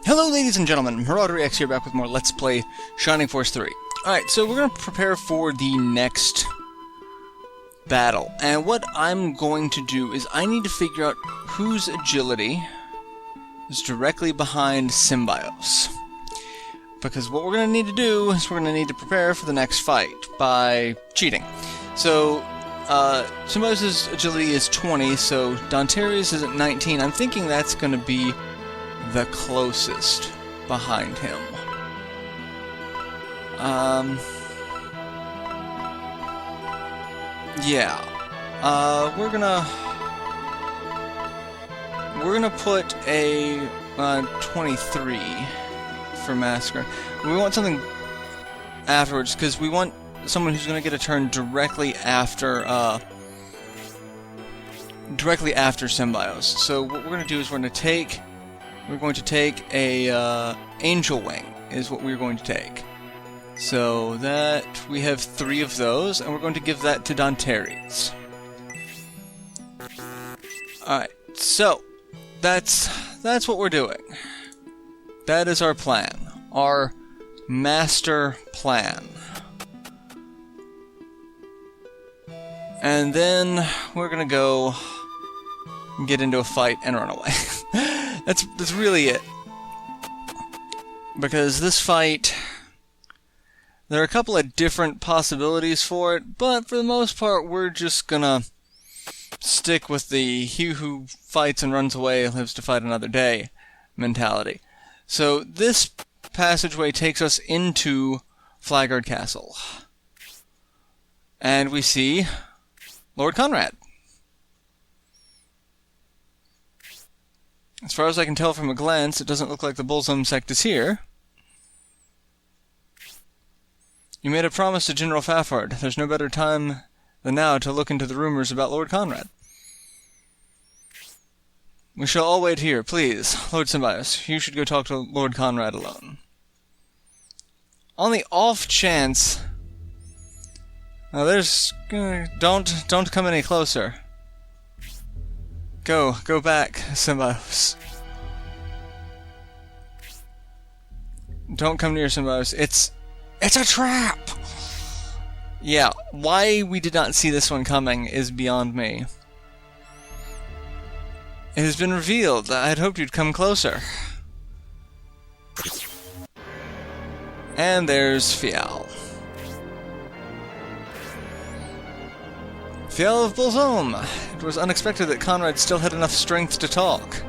Hello ladies and gentlemen, MarauderEX here, back with more Let's Play Shining Force 3. Alright, so we're going to prepare for the next battle. And what I'm going to do is I need to figure out whose agility is directly behind Synbios. Because what we're going to need to do is we're going to need to prepare for the next fight by cheating. So, Synbios' agility is 20, so Danteri's is at 19. I'm thinking that's going to be the closest behind him. Yeah. We're gonna put a 23 for Massacre. We want something afterwards because we want someone who's gonna get a turn directly after Synbios. So what we're gonna do is we're going to take a Angel Wing, is what we're going to take. So that we have 3 of those, and we're going to give that to Danteri's. Alright, so that's what we're doing. That is our plan. Our master plan. And then we're gonna go get into a fight and run away. That's really it. Because this fight, there are a couple of different possibilities for it, but for the most part, we're just gonna stick with the he who fights and runs away lives to fight another day mentality. So this passageway takes us into Flagguard Castle. And we see Lord Conrad. As far as I can tell from a glance, it doesn't look like the Bullsome sect is here. You made a promise to General Fafard. There's no better time than now to look into the rumors about Lord Conrad. We shall all wait here, please. Lord Synbios, you should go talk to Lord Conrad alone. On the off chance... Now there's... Don't come any closer. Go back, Synbios. Don't come near Synbios. It's a trap! Yeah, why we did not see this one coming is beyond me. It has been revealed. I had hoped you'd come closer. And there's Fial. Fial of Bullsome! It was unexpected that Conrad still had enough strength to talk.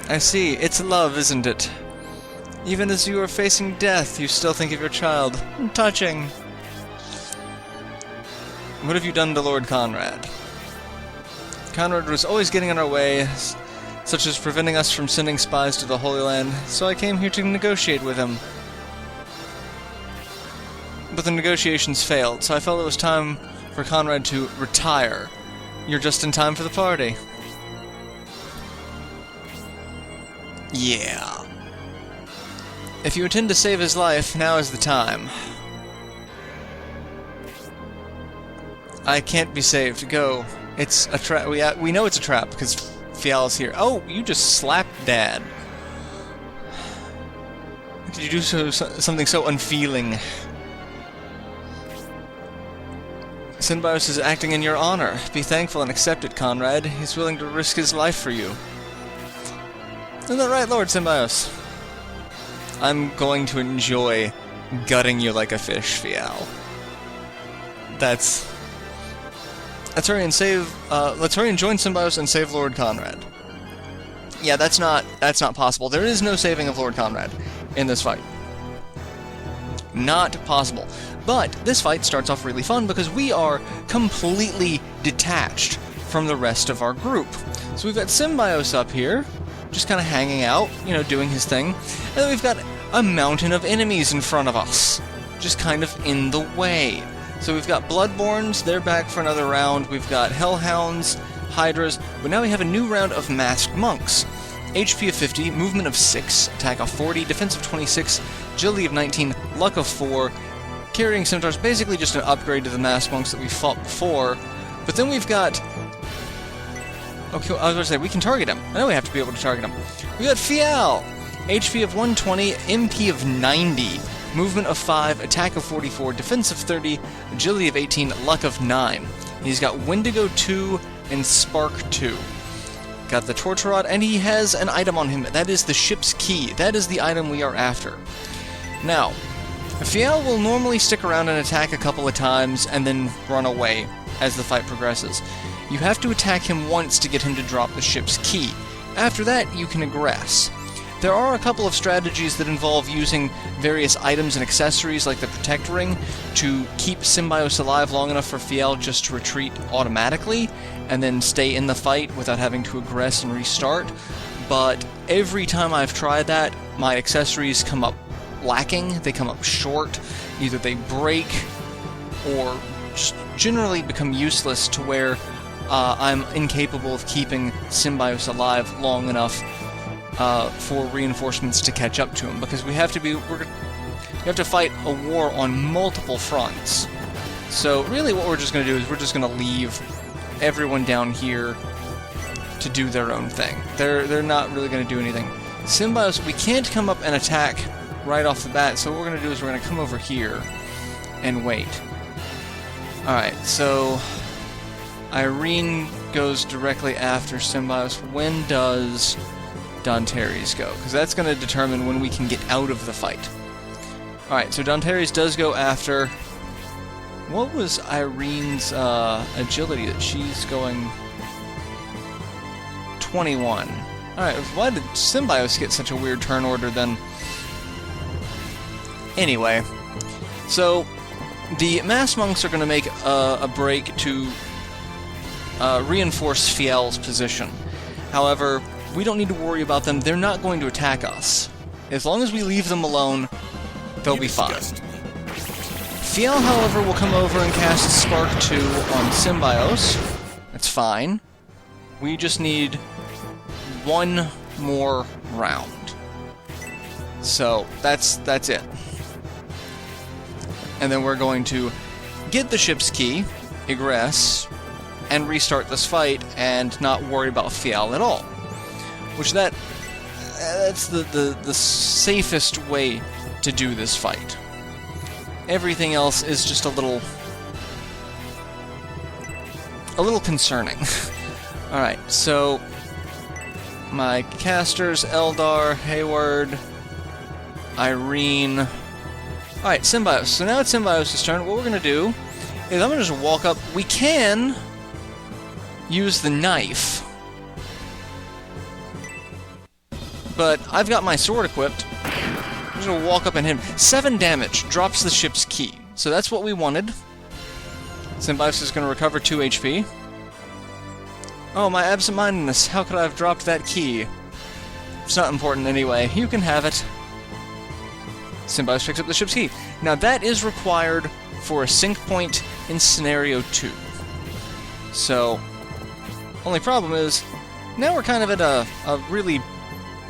I see. It's love, isn't it? Even as you are facing death, you still think of your child. Touching. What have you done to Lord Conrad? Conrad was always getting in our way, such as preventing us from sending spies to the Holy Land, so I came here to negotiate with him. But the negotiations failed, so I felt it was time for Conrad to retire. You're just in time for the party. Yeah. If you intend to save his life, now is the time. I can't be saved. Go. It's a trap. We know it's a trap because Fial's here. Oh, you just slapped Dad. Did you do something so unfeeling? Synbios is acting in your honor. Be thankful and accept it, Conrad. He's willing to risk his life for you. Isn't that right, Lord Synbios? I'm going to enjoy gutting you like a fish, Fial. Let's hurry and save. Let's hurry and join Synbios and save Lord Conrad. Yeah, that's not possible. There is no saving of Lord Conrad in this fight. Not possible. But this fight starts off really fun because we are completely detached from the rest of our group. So we've got Synbios up here, just kind of hanging out, you know, doing his thing. And then we've got a mountain of enemies in front of us, just kind of in the way. So we've got Bloodborns, they're back for another round. We've got Hellhounds, Hydras, but now we have a new round of Masked Monks. HP of 50, movement of 6, attack of 40, defense of 26, agility of 19, luck of 4, carrying scimitars, basically just an upgrade to the Masked Monks that we fought before, But then we've got... Okay, I was going to say, we can target him. I know we have to be able to target him. We got Fial! HP of 120, MP of 90, movement of 5, attack of 44, defense of 30, agility of 18, luck of 9. He's got Wendigo 2 and Spark 2. Got the Torture Rod, and he has an item on him. That is the ship's key. That is the item we are after. Now, Fial will normally stick around and attack a couple of times and then run away as the fight progresses. You have to attack him once to get him to drop the ship's key. After that, you can aggress. There are a couple of strategies that involve using various items and accessories like the Protect Ring to keep Synbios alive long enough for Fial just to retreat automatically and then stay in the fight without having to aggress and restart. But every time I've tried that, my accessories come up lacking, they come up short, either they break or just generally become useless to where I'm incapable of keeping Synbios alive long enough for reinforcements to catch up to him, because we have to fight a war on multiple fronts. So really what we're just going to do is we're just going to leave everyone down here to do their own thing. They're not really going to do anything. Synbios, we can't come up and attack right off the bat, so what we're going to do is we're going to come over here and wait. Alright, so Irene goes directly after Synbios. When does Danteres go? Because that's going to determine when we can get out of the fight. Alright, so Danteres does go after... What was Irene's agility that she's going... 21. Alright, why did Synbios get such a weird turn order then? Anyway, so the Mass Monks are going to make a break to reinforce Fial's position. However, we don't need to worry about them. They're not going to attack us. As long as we leave them alone, they'll be fine. Fial, however, will come over and cast Spark 2 on Synbios. That's fine. We just need one more round. So, that's it. And then we're going to get the ship's key, egress, and restart this fight and not worry about Fial at all. Which that's the safest way to do this fight. Everything else is just a little concerning. Alright, so my casters, Eldar, Hayward, Irene. Alright, Synbios. So now it's Synbios' turn. What we're going to do is I'm going to just walk up. We can use the knife, but I've got my sword equipped. I'm just going to walk up and hit him. 7 damage, drops the ship's key. So that's what we wanted. Synbios is going to recover 2 HP. Oh, my absent-mindedness. How could I have dropped that key? It's not important anyway. You can have it. Synbios picks up the ship's key. Now that is required for a sync point in Scenario 2. So, only problem is, now we're kind of at a really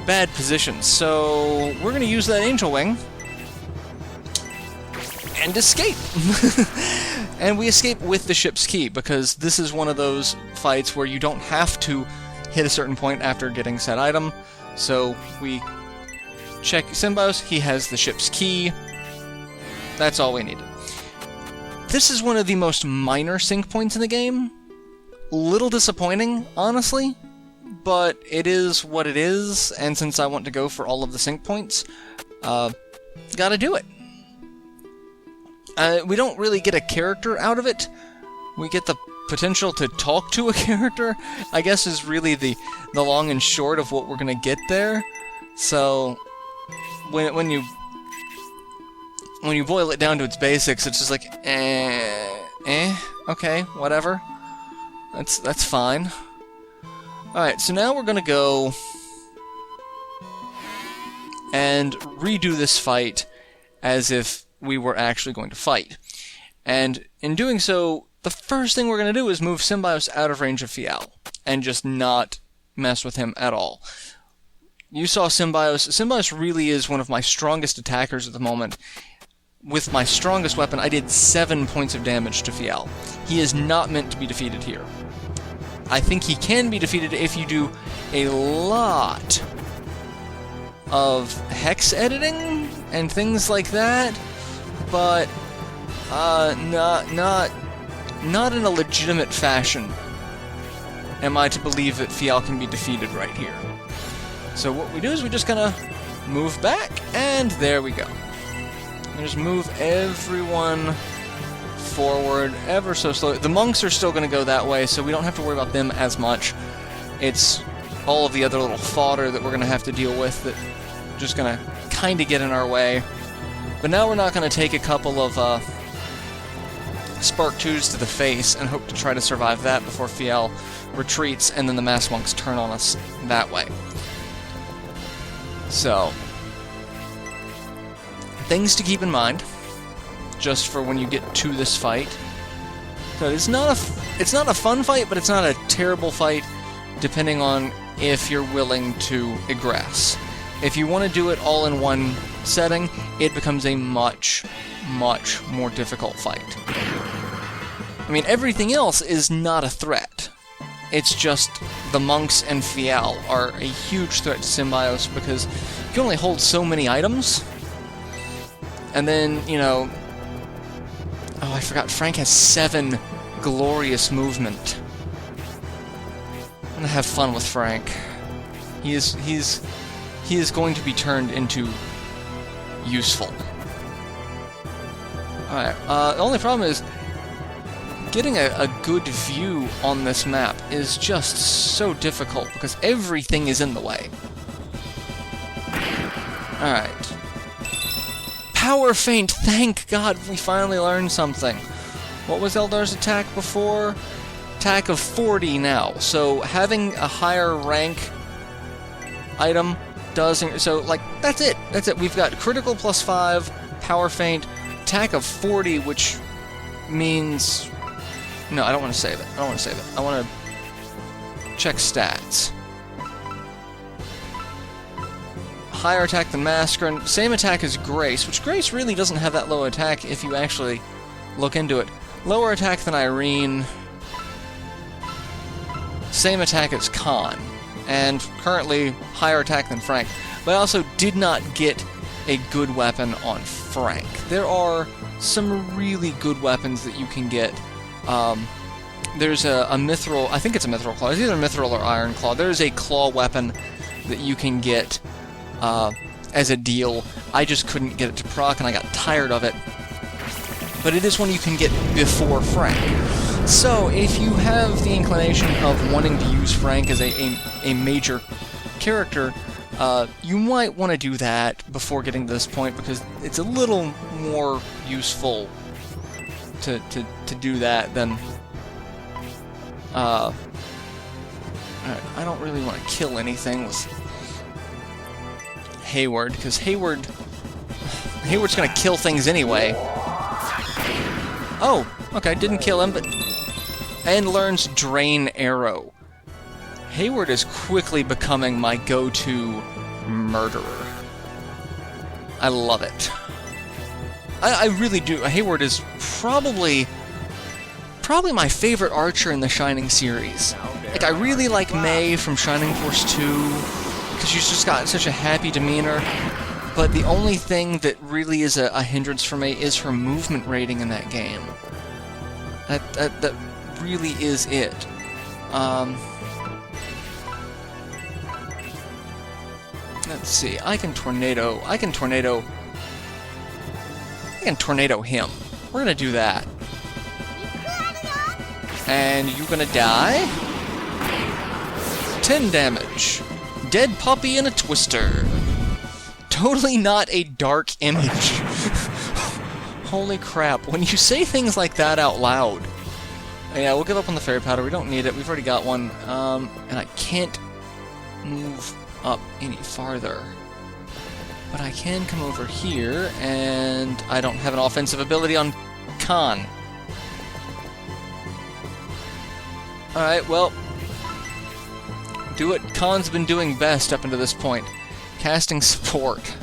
bad position. So, we're going to use that Angel Wing and escape. And we escape with the ship's key, because this is one of those fights where you don't have to hit a certain point after getting said item. So, we check Synbios, he has the ship's key. That's all we needed. This is one of the most minor sync points in the game. Little disappointing, honestly, but it is what it is, and since I want to go for all of the sync points, gotta do it. We don't really get a character out of it. We get the potential to talk to a character, I guess is really the long and short of what we're gonna get there. So, when you boil it down to its basics, it's just like, okay, whatever. That's fine. Alright, so now we're gonna go and redo this fight as if we were actually going to fight. And in doing so, the first thing we're gonna do is move Synbios out of range of Fial, and just not mess with him at all. You saw Synbios. Synbios really is one of my strongest attackers at the moment. with my strongest weapon, I did 7 points of damage to Fial. He is not meant to be defeated here. I think he can be defeated if you do a lot of hex editing and things like that, but not in a legitimate fashion am I to believe that Fial can be defeated right here. So what we do is we just kind of move back, and there we go. And just move everyone forward ever so slowly. The monks are still going to go that way, so we don't have to worry about them as much. It's all of the other little fodder that we're going to have to deal with that just going to kind of get in our way. But now we're not going to take a couple of Spark 2s to the face and hope to try to survive that before Fial retreats and then the mass monks turn on us that way. So, things to keep in mind, just for when you get to this fight. So it's not a fun fight, but it's not a terrible fight, depending on if you're willing to aggress. If you want to do it all in one setting, it becomes a much, much more difficult fight. I mean, everything else is not a threat. It's just the monks and Fial are a huge threat to Synbios because you can only hold so many items. And then, you know... Oh, I forgot, Frank has 7 glorious movement. I'm gonna have fun with Frank. He is going to be turned into useful. Alright, the only problem is getting a good view on this map is just so difficult because everything is in the way. Alright. Power Feint! Thank God we finally learned something. What was Eldar's attack before? Attack of 40 now. So having a higher rank item doesn't... So, like, that's it. That's it. We've got critical plus 5, Power Feint, attack of 40, which means... No, I don't want to save it. I don't want to save it. I want to check stats. Higher attack than Massacre, same attack as Grace, which Grace really doesn't have that low attack if you actually look into it. Lower attack than Irene. Same attack as Khan. And currently higher attack than Frank. But I also did not get a good weapon on Frank. There are some really good weapons that you can get. There's a Mithril, I think it's a Mithril Claw, it's either Mithril or Iron Claw. There's a claw weapon that you can get as a deal. I just couldn't get it to proc and I got tired of it. But it is one you can get before Frank. So, if you have the inclination of wanting to use Frank as a major character, you might want to do that before getting to this point because it's a little more useful to do that than... I don't really want to kill anything with Hayward, because Hayward's gonna kill things anyway. Oh, okay, didn't kill him, but... And learns Drain Arrow. Hayward is quickly becoming my go-to murderer. I love it. I really do. Hayward is probably my favorite archer in the Shining series. Like, I really like May from Shining Force 2, because she's just got such a happy demeanor, but the only thing that really is a hindrance for me is her movement rating in that game. That really is it. Let's see, I can tornado him. We're gonna do that. And you're gonna die? 10 damage. Dead puppy and a twister. Totally not a dark image. Holy crap, when you say things like that out loud. Yeah, we'll give up on the fairy powder, we don't need it, we've already got one. And I can't move up any farther. But I can come over here, and I don't have an offensive ability on Khan. Alright, well, do what Khan's been doing best up until this point. Casting support.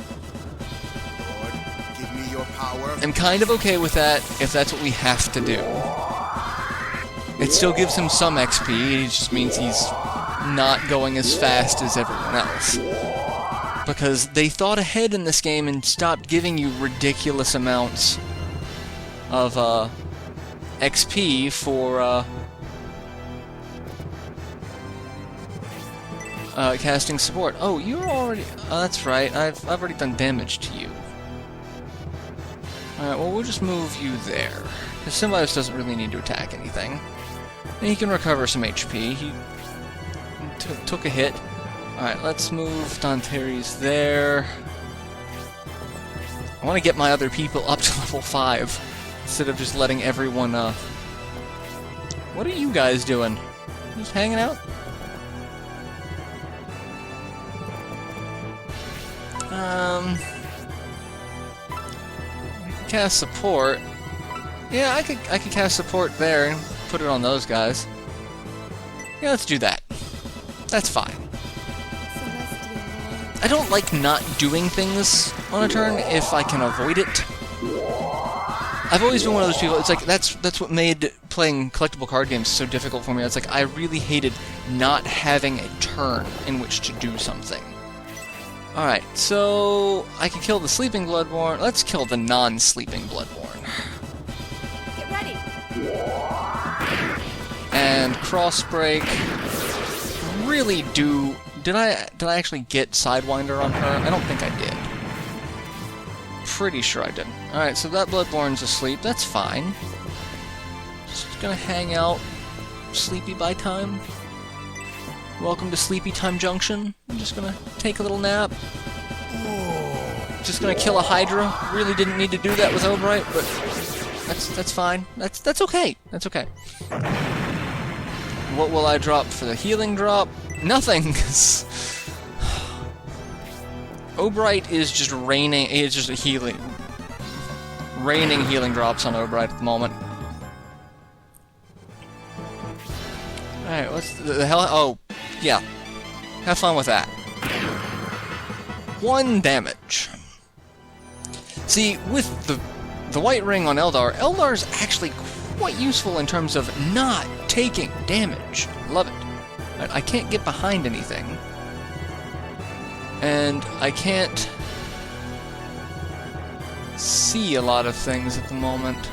Lord, give me your power. am kind of okay with that if that's what we have to do. It still gives him some XP, it just means he's not going as fast as everyone else. Because they thought ahead in this game and stopped giving you ridiculous amounts of XP for casting support. Oh, you're already... Oh, that's right. I've already done damage to you. Alright, well, we'll just move you there. Because Synbios doesn't really need to attack anything. And he can recover some HP. He took a hit. Alright, let's move Danteri's there. I want to get my other people up to level 5. Instead of just letting everyone, What are you guys doing? Just hanging out? Cast support. Yeah, I could cast support there and put it on those guys. Yeah, let's do that. That's fine. I don't like not doing things on a turn if I can avoid it. I've always been one of those people, it's like, that's what made playing collectible card games so difficult for me. It's like, I really hated not having a turn in which to do something. Alright, so I can kill the sleeping Bloodborne. Let's kill the non-sleeping Bloodborne. Get ready. And Crossbreak. Really do... Did I actually get Sidewinder on her? I don't think I did. Pretty sure I did. Alright, so that Bloodborne's asleep. That's fine. Just gonna hang out. Sleepy by time. Welcome to Sleepy Time Junction. I'm just gonna take a little nap. Just gonna kill a Hydra. Really didn't need to do that with Obright, but that's fine. That's okay. That's okay. What will I drop for the healing drop? Nothing. Obright is just raining. It's just a raining healing drops on Obright at the moment. Alright, what's the hell? Oh, yeah. Have fun with that. 1 damage. See, with the white ring on Eldar's actually quite useful in terms of not taking damage. Love it. I can't get behind anything. And I can't see a lot of things at the moment.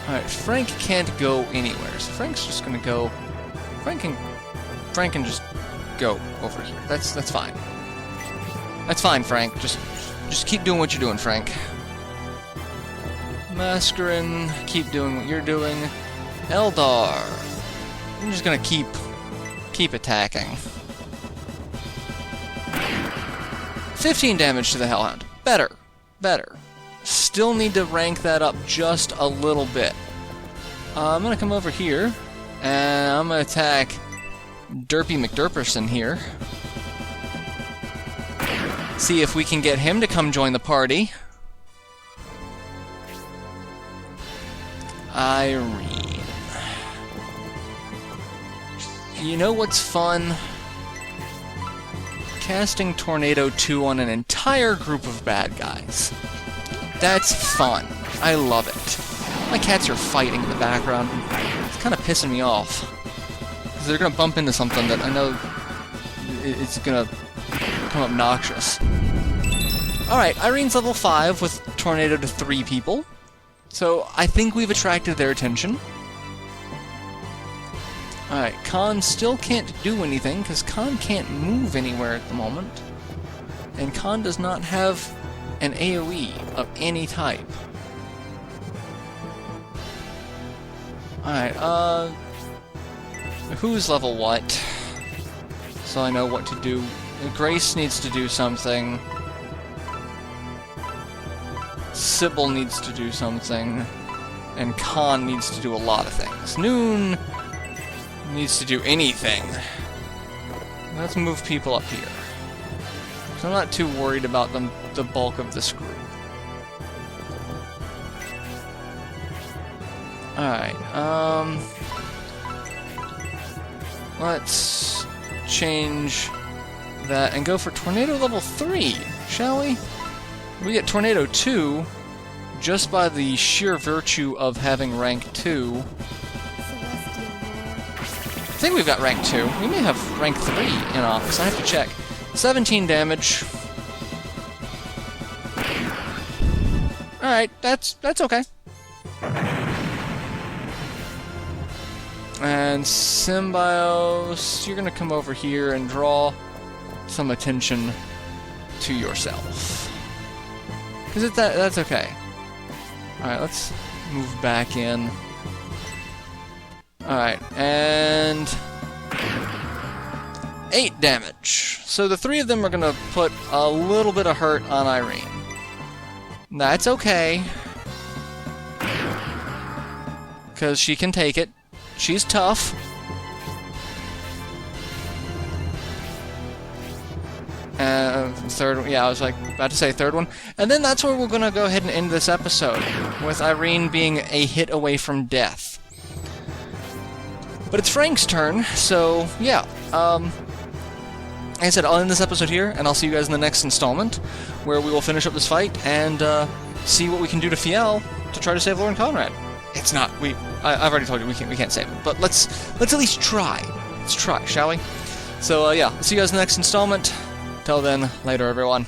Alright, Frank can't go anywhere, so Frank's just gonna go... Frank can just go over here. That's fine. That's fine, Frank. Just keep doing what you're doing, Frank. Mascarin, keep doing what you're doing. Eldar, I'm just gonna keep attacking. 15 damage to the Hellhound. Better. Still need to rank that up just a little bit. I'm gonna come over here, and I'm gonna attack Derpy McDerperson here. See if we can get him to come join the party. Irene. You know what's fun? Casting Tornado 2 on an entire group of bad guys. That's fun. I love it. My cats are fighting in the background. It's kind of pissing me off. Because they're going to bump into something that I know it's going to become obnoxious. Alright, Irene's level 5 with Tornado to 3 people. So I think we've attracted their attention. Alright, Khan still can't do anything, because Khan can't move anywhere at the moment. And Khan does not have an AoE of any type. Alright, who's level what? So I know what to do. Grace needs to do something. Sybil needs to do something. And Khan needs to do a lot of things. Noon needs to do anything. Let's move people up here. So I'm not too worried about the bulk of this group. Alright, let's change that and go for Tornado level 3, shall we? We get Tornado 2 just by the sheer virtue of having rank 2. Celestial Lord. I think we've got rank 2. We may have rank 3 in office. I have to check. 17 damage. Alright, that's okay. And Synbios, you're gonna come over here and draw some attention to yourself. Because that's okay. Alright, let's move back in. Alright, and 8 damage. So the 3 of them are gonna put a little bit of hurt on Irene. That's okay. Because she can take it. She's tough. Third one, yeah, I was like about to say third one. And then that's where we're gonna go ahead and end this episode, with Irene being a hit away from death. But it's Frank's turn, so yeah. Like I said, I'll end this episode here, and I'll see you guys in the next installment, where we will finish up this fight and see what we can do to Fiel to try to save Lord Conrad. It's not I've already told you we can't save him, but let's at least try. Let's try, shall we? So yeah, I'll see you guys in the next installment. Till then, later everyone.